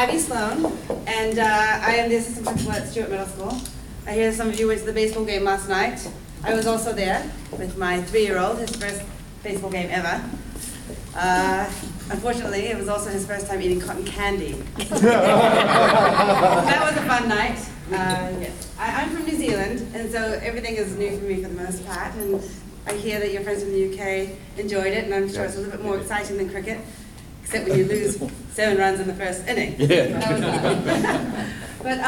Abby Sloan, and I am the assistant principal at Stewart Middle School. I hear some of you went to the baseball game last night. I was also there with my 3-year-old, his first baseball game ever. Unfortunately, it was also his first time eating cotton candy. That was a fun night. Yes. I'm from New Zealand, and so everything is new for me for the most part. And I hear that your friends from the UK enjoyed it, and I'm sure it's a little bit more exciting than cricket, except when you lose 7 runs in the first inning. Yeah. That was fun. But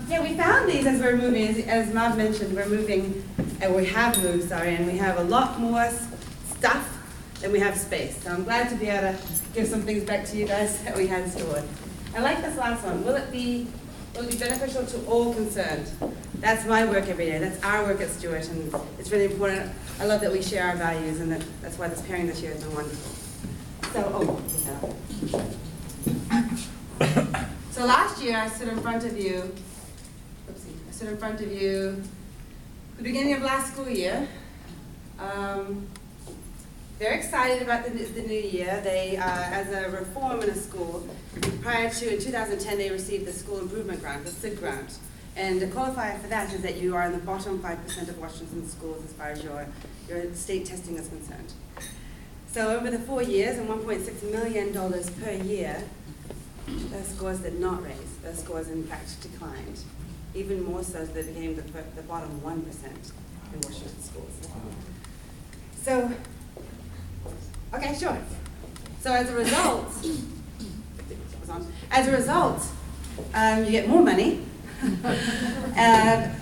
yeah, we found these as we're moving. As Mav mentioned, we're moving, and we have moved, and we have a lot more stuff than we have space. So I'm glad to be able to give some things back to you guys that we had stored. I like this last one. Will it be beneficial to all concerned? That's my work every day. That's our work at Stewart, and it's really important. I love that we share our values, and that's why this pairing this year has been wonderful. So last year I stood in front of you. The beginning of last school year. They're excited about the new year. They, as a reform in a school, prior to, in 2010, they received the School Improvement Grant, the SIG grant. And the qualifier for that is that you are in the bottom 5% of Washington schools as far as your state testing is concerned. So over the 4 years and $1.6 million per year, those scores did not raise. Those scores, in fact, declined. Even more so, they became the bottom 1% in Washington schools. So, okay, sure. So as a result, you get more money,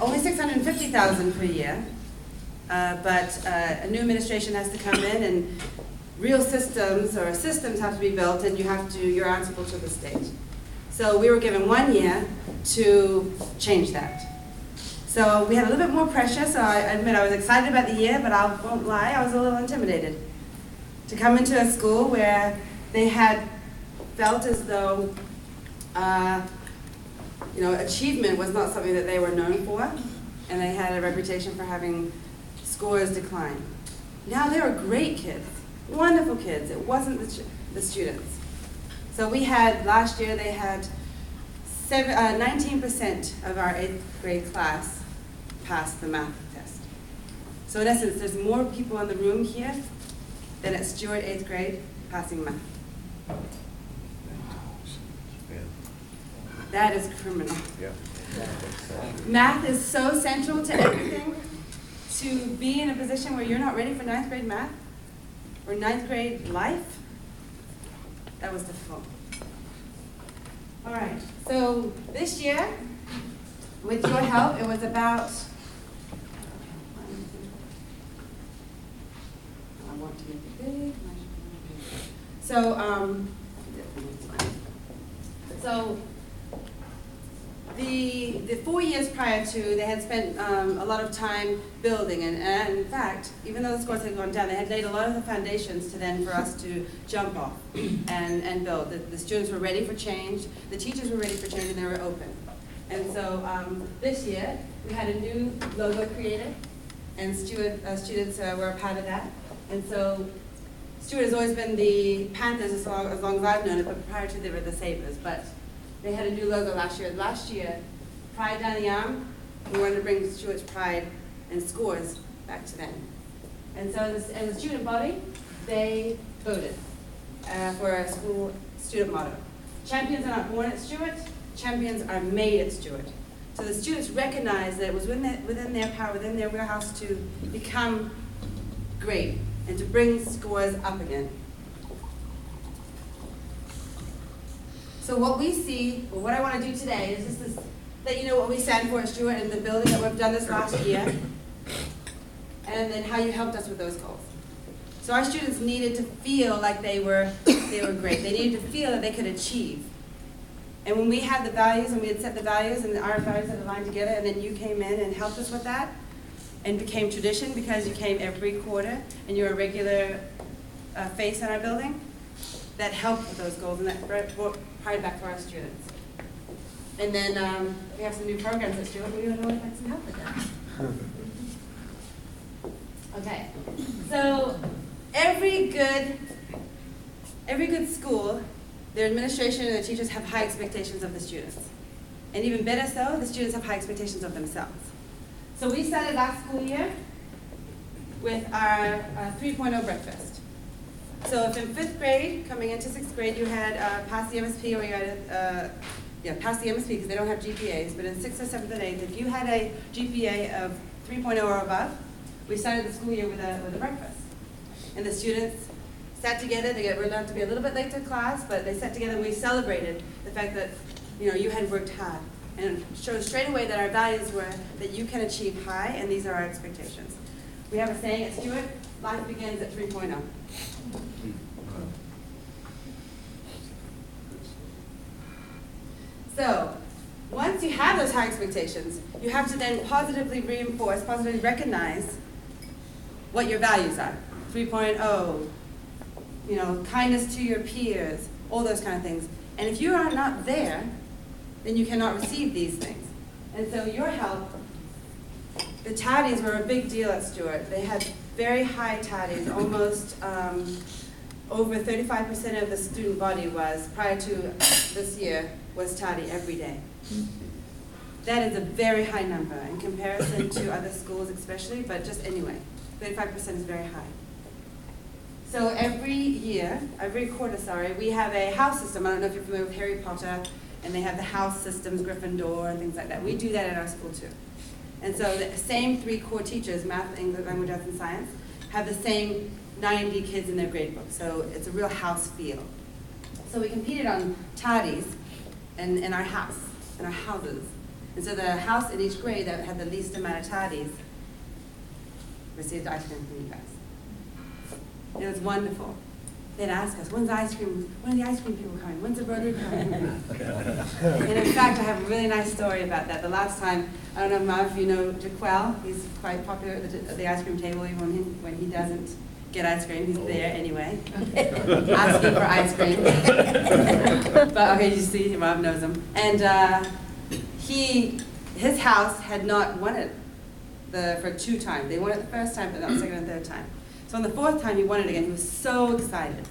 only $650,000 per year, but a new administration has to come in, and real systems have to be built, and you're answerable to the state. So we were given 1 year to change that. So we had a little bit more pressure, so I admit I was excited about the year, but I won't lie, I was a little intimidated to come into a school where they had felt as though achievement was not something that they were known for, and they had a reputation for having scores decline. Now they were great kids, wonderful kids. It wasn't the students. So we had, last year they had 19% of our 8th grade class passed the math test. So in essence, there's more people in the room here than at Stewart 8th grade passing math. That is criminal. Yeah. Math is so central to everything. To be in a position where you're not ready for 9th grade math or 9th grade life, that was difficult. All right, so this year, with your help, it was about, I want to make it big. So the 4 years prior to, they had spent a lot of time building, and in fact, even though the scores had gone down, they had laid a lot of the foundations for us to jump off and build. The students were ready for change, the teachers were ready for change, and they were open. And so this year, we had a new logo created, and students were a part of that. And so Stewart has always been the Panthers as long as I've known it, but prior to they were the Sabres. But they had a new logo last year. Last year, pride down the arm, we wanted to bring Stewart's pride and scores back to them. And so as a student body, they voted for a school student motto. Champions are not born at Stewart, champions are made at Stewart. So the students recognized that it was within their power, within their warehouse to become great and to bring scores up again. So what we see, or what I want to do today, is just let you know what we stand for at Stewart and the building that we've done this last year, and then how you helped us with those goals. So our students needed to feel like they were great. They needed to feel that they could achieve. And when we had the values, and we had set the values, and our values had aligned together, and then you came in and helped us with that, and became tradition because you came every quarter, and you're a regular face in our building, that helped with those goals, and that brought pride back for our students. And then we have some new programs at Stewart. We don't know if I can help with that. Okay, so every good school their administration and the teachers have high expectations of the students. And even better so, the students have high expectations of themselves. So we started last school year with our 3.0 breakfast. So if in 5th grade, coming into 6th grade, you had passed the MSP, or you had passed the MSP because they don't have GPAs, but in 6th or 7th and 8th, if you had a GPA of 3.0 or above, we started the school year with a breakfast. And the students sat together. They were allowed to be a little bit late to class, but they sat together and we celebrated the fact that you had worked hard, and showed straight away that our values were that you can achieve high, and these are our expectations. We have a saying at Stewart: life begins at 3.0. So, once you have those high expectations, you have to then positively reinforce, positively recognize what your values are. 3.0, kindness to your peers, all those kind of things. And if you are not there, then you cannot receive these things. And so your help, the tardies were a big deal at Stewart. They had very high tardies, almost over 35% of the student body was, prior to this year, was tardy every day. That is a very high number in comparison to other schools especially, but just anyway, 35% is very high. So every quarter, we have a house system. I don't know if you're familiar with Harry Potter, and they have the house systems, Gryffindor, and things like that. We do that at our school too. And so the same 3 core teachers, math, English, language arts, and science, have the same 90 kids in their grade book. So it's a real house feel. So we competed on tardies in our house, in our houses. And so the house in each grade that had the least amount of tardies received ice cream from you guys. It was wonderful. They'd ask us, when are the ice cream people coming? When's the Rotary coming? And in fact, I have a really nice story about that. The last time, I don't know, Marv, if you know Jaquel, he's quite popular at the ice cream table, even when he doesn't get ice cream, he's there anyway, asking for ice cream. But okay, you see, Marv knows him. And his house had not won it for 2 times. They won it the first time, but not the second and third time. So on the 4th time, he won it again. He was so excited.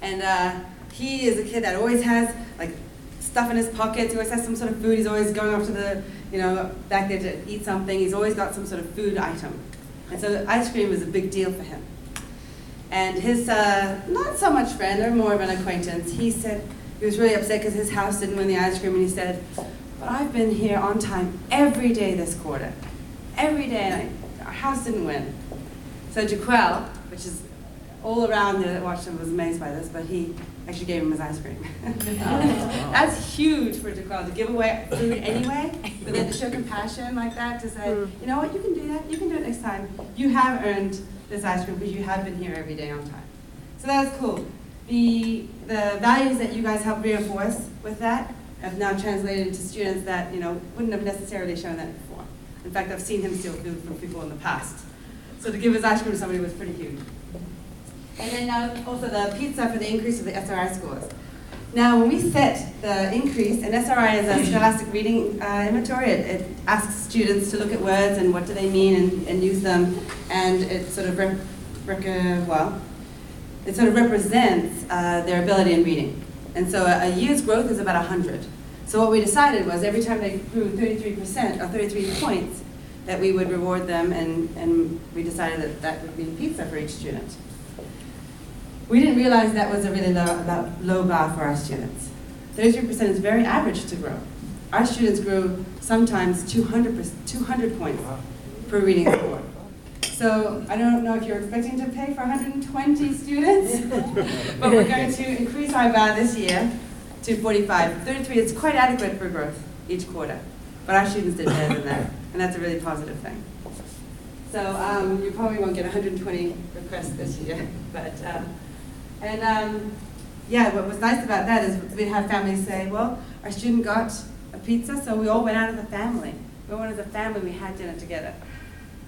And he is a kid that always has stuff in his pockets. He always has some sort of food. He's always going off to the, back there to eat something. He's always got some sort of food item. And so ice cream was a big deal for him. And his, not so much friend, or more of an acquaintance, he said he was really upset because his house didn't win the ice cream. And he said, but I've been here on time every day this quarter. Every day, and our house didn't win. So Jaquel, which is all around there that watched him, was amazed by this, but he actually gave him his ice cream. That's huge for Jaquel, to give away food anyway, but then to show compassion like that, to say, you know what, you can do that, you can do it next time. You have earned this ice cream because you have been here every day on time. So that was cool. The values that you guys helped reinforce with that have now translated into students that wouldn't have necessarily shown that before. In fact, I've seen him steal food from people in the past. So to give his ice cream to somebody was pretty huge. And then also the pizza for the increase of the SRI scores. Now when we set the increase, and SRI is a scholastic reading inventory, it asks students to look at words and what do they mean and use them, and it sort of represents their ability in reading. And so a year's growth is about 100. So what we decided was every time they grew 33% or 33 points, that we would reward them, and we decided that would mean pizza for each student. We didn't realize that was a really low bar for our students. 33% is very average to grow. Our students grew sometimes 200 points per reading score. So I don't know if you're expecting to pay for 120 students, but we're going to increase our bar this year to 45. 33 is quite adequate for growth each quarter, but our students did better than that. And that's a really positive thing. So you probably won't get 120 requests this year, but what was nice about that is we have families say, well, our student got a pizza, so we all went out as a family. We all went as a family, we had dinner together.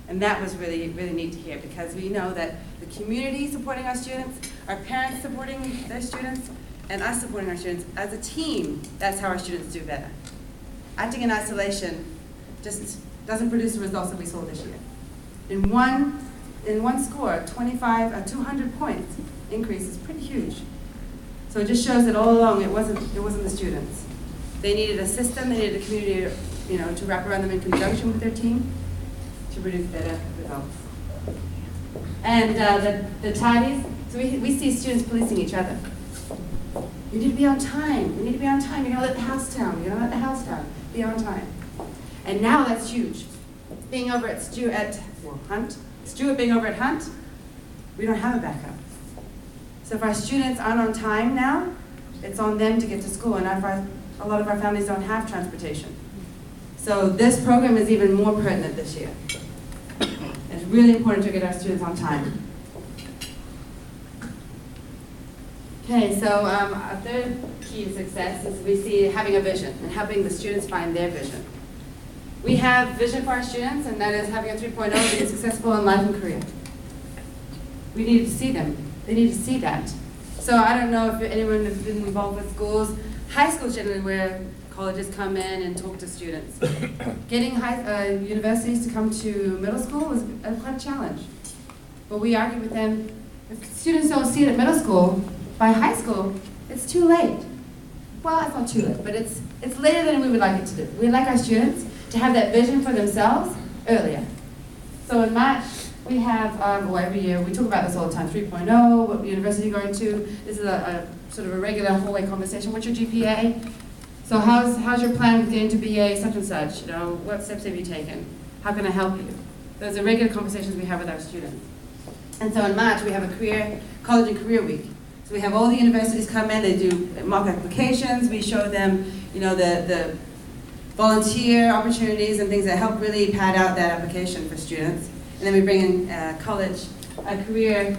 And that was really, really neat to hear, because we know that the community supporting our students, our parents supporting their students, and us supporting our students, as a team, that's how our students do better. Acting in isolation just doesn't produce the results that we saw this year. In one score, 200 points increase is pretty huge. So So it just shows that all along it wasn't the students. They needed a system, they needed a community, to wrap around them in conjunction with their team to produce better results. And the tardies, so we see students policing each other. You need to be on time. You need to be on time. You're gonna let the house down. You're gonna let the house down. Be on time. And now that's huge. Being over at Stewart being over at Hunt, we don't have a backup. So if our students aren't on time now, it's on them to get to school, and a lot of our families don't have transportation. So this program is even more pertinent this year. It's really important to get our students on time. Okay, so a third key to success is we see having a vision and helping the students find their vision. We have vision for our students, and that is having a 3.0 to be successful in life and career. We need to see them. They need to see that. So I don't know if anyone has been involved with schools. High schools generally where colleges come in and talk to students. Getting universities to come to middle school was quite a challenge. But we argue with them, if students don't see it at middle school, by high school, it's too late. Well, it's not too late, but it's later than we would like it to do. We'd like our students to have that vision for themselves earlier. So in March, we have, every year, we talk about this all the time, 3.0, what university you're going to. This is a sort of a regular hallway conversation. What's your GPA? So how's your plan with getting to BA such and such? What steps have you taken? How can I help you? Those are regular conversations we have with our students. And so in March, we have a college and career week. So we have all the universities come in, they do mock applications, we show them, the volunteer opportunities and things that help really pad out that application for students. And then we bring in college, career,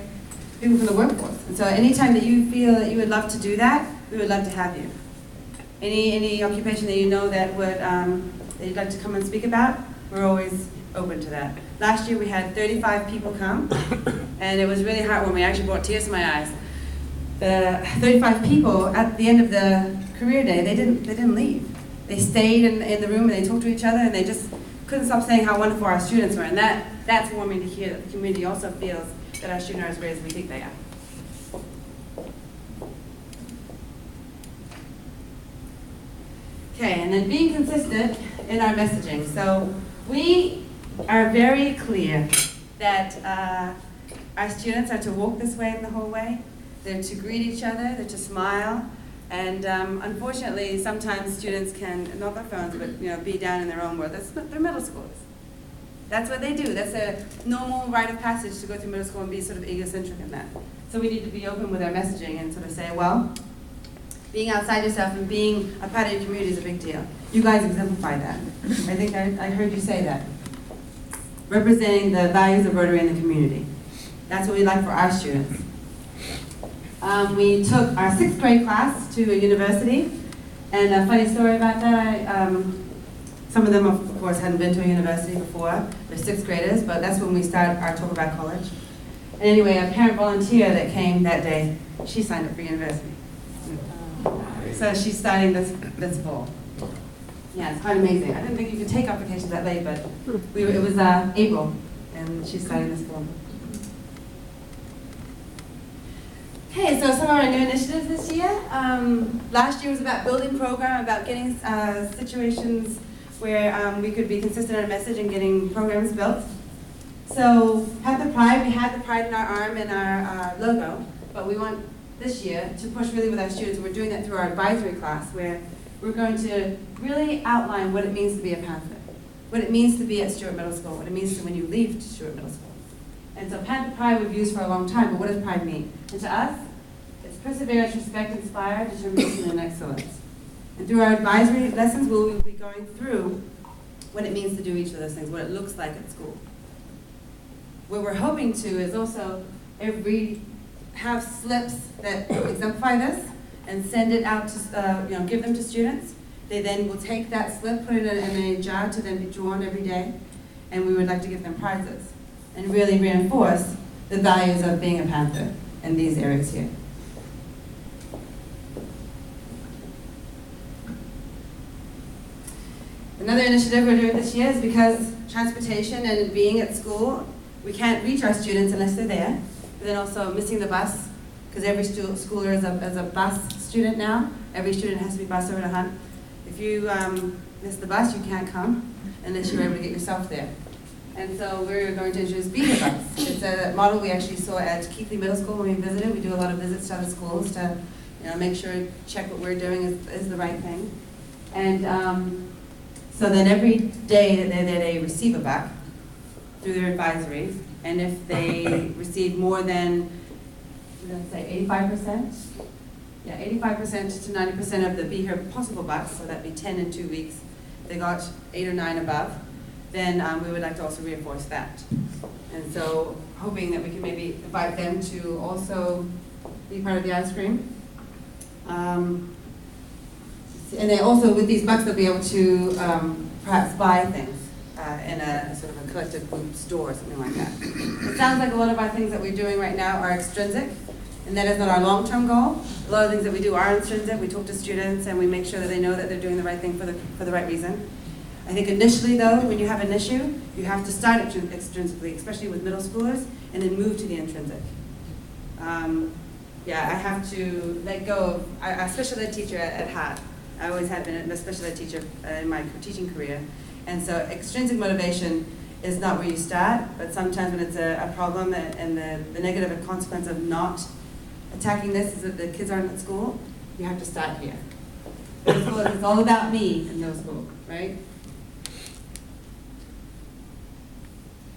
people from the workforce. And so anytime that you feel that you would love to do that, we would love to have you. Any occupation that you know that would that you'd like to come and speak about, we're always open to that. Last year we had 35 people come, and it was really heartwarming. I actually brought tears to my eyes. The 35 people at the end of the career day, they didn't leave. They stayed in the room and they talked to each other, and they just couldn't stop saying how wonderful our students were. And that's warming to hear, that the community also feels that our students are as great as we think they are. Okay, and then being consistent in our messaging. So we are very clear that our students are to walk this way in the hallway. They're to greet each other, they're to smile, and unfortunately, sometimes students can, not their phones, but be down in their own world. They're middle schoolers. That's what they do. That's a normal rite of passage to go through middle school and be sort of egocentric in that. So we need to be open with our messaging and sort of say, well, being outside yourself and being a part of your community is a big deal. You guys exemplify that. I think I heard you say that. Representing the values of Rotary in the community. That's what we like for our students. We took our 6th grade class to a university, and a funny story about that, some of them of course hadn't been to a university before, they're 6th graders, but that's when we started our talk about college. And anyway, a parent volunteer that came that day, she signed up for university. So she's starting this fall. Yeah, it's quite amazing. I didn't think you could take applications that late, but it was April, and she's starting this fall. Okay, so some of our new initiatives this year. Last year was about building program, about getting situations where we could be consistent in our message and getting programs built. So have the pride, we had the pride in our arm and our logo, but we want this year to push really with our students. We're doing that through our advisory class, where we're going to really outline what it means to be a Panther, what it means to be at Stewart Middle School, what it means to when you leave Stewart Middle School. And so Panther Pride we've used for a long time, but what does pride mean? And to us, it's perseverance, respect, inspire, determination, and excellence. And through our advisory lessons, we'll be going through what it means to do each of those things, what it looks like at school. What we're hoping to is also have slips that exemplify this and send it out to, give them to students. They then will take that slip, put it in a jar to then be drawn every day, and we would like to give them prizes and really reinforce the values of being a Panther in these areas here. Another initiative we're doing this year is because transportation and being at school, we can't reach our students unless they're there. But then also missing the bus because every schooler is a bus student now. Every student has to be bused over to Hunt. If you miss the bus, you can't come unless you're able to get yourself there. And so we're going to introduce Beaver Bus. It's a model we actually saw at Keithley Middle School when we visited. We do a lot of visits to other schools to make sure, check what we're doing is the right thing. And so then every day that they're there, they receive a buck through their advisories. And if they receive more than, let's say 85%, yeah, 85% to 90% of the Be Here possible bucks, so that'd be 10 in 2 weeks, they got 8 or 9 above, then we would like to also reinforce that. And so hoping that we can maybe invite them to also be part of the ice cream. And they also, with these bucks, they'll be able to perhaps buy things in a sort of a collective group store or something like that. It sounds like a lot of our things that we're doing right now are extrinsic, and that is not our long-term goal. A lot of things that we do are intrinsic. We talk to students and we make sure that they know that they're doing the right thing for the right reason. I think initially though, when you have an issue, you have to start extrinsically, especially with middle schoolers, and then move to the intrinsic. Yeah, I have to let go of, I'm a special ed teacher at heart. I always have been a special ed teacher in my teaching career. And so extrinsic motivation is not where you start, but sometimes when it's a problem and the negative consequence of not attacking this is that the kids aren't at school, you have to start here. It's all about me in middle school, right?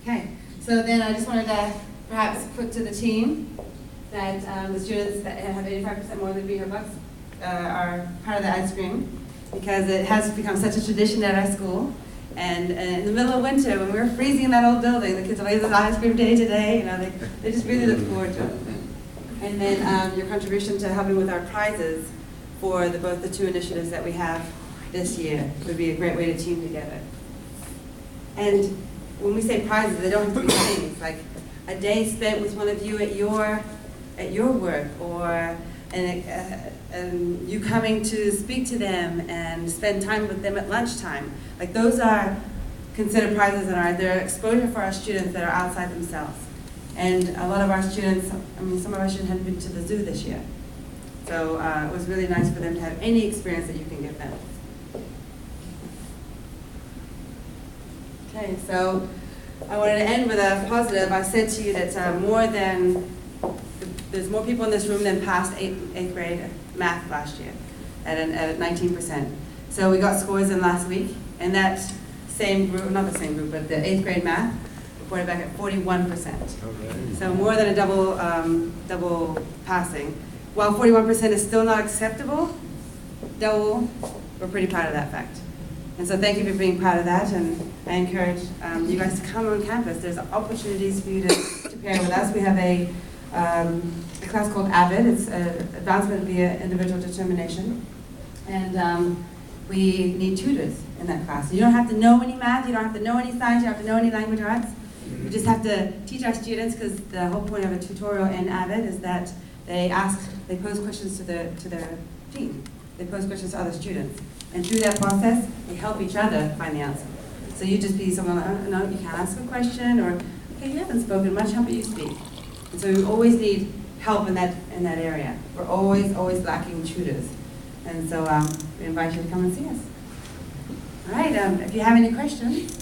Okay, so then I just wanted to perhaps put to the team that the students that have 85% more than Be Here bucks are part of the ice cream, because it has become such a tradition at our school. And in the middle of winter, when we were freezing in that old building, the kids are like, "This is ice cream day today." They just really look forward to it. And then your contribution to helping with our prizes for both the 2 initiatives that we have this year would be a great way to team together. And when we say prizes, they don't have to be things like a day spent with one of you at your work, or you coming to speak to them and spend time with them at lunchtime. Like those are considered prizes and they're exposure for our students that are outside themselves. And a lot of our students, some of our students hadn't been to the zoo this year. So it was really nice for them to have any experience that you can give them. Okay, so I wanted to end with a positive. I said to you that there's more people in this room than passed eighth grade math last year at 19%. So we got scores in last week, and that same group, not the same group, but the 8th grade math reported back at 41%. Okay. So more than a double passing. While 41% is still not acceptable, we're pretty proud of that fact. And so thank you for being proud of that, and I encourage you guys to come on campus. There's opportunities for you to pair with us. We have a class called AVID. It's Advancement via Individual Determination. And we need tutors in that class. You don't have to know any math, you don't have to know any science, you don't have to know any language arts. You just have to teach our students, because the whole point of a tutorial in AVID is that they pose questions to their team. They pose questions to other students. And through that process, they help each other find the answer. So you just be someone like, "Oh, no, you can't ask a question," or, "Okay, you haven't spoken much, how about you speak?" And so we always need help in that area. We're always lacking tutors. And so we invite you to come and see us. All right, if you have any questions.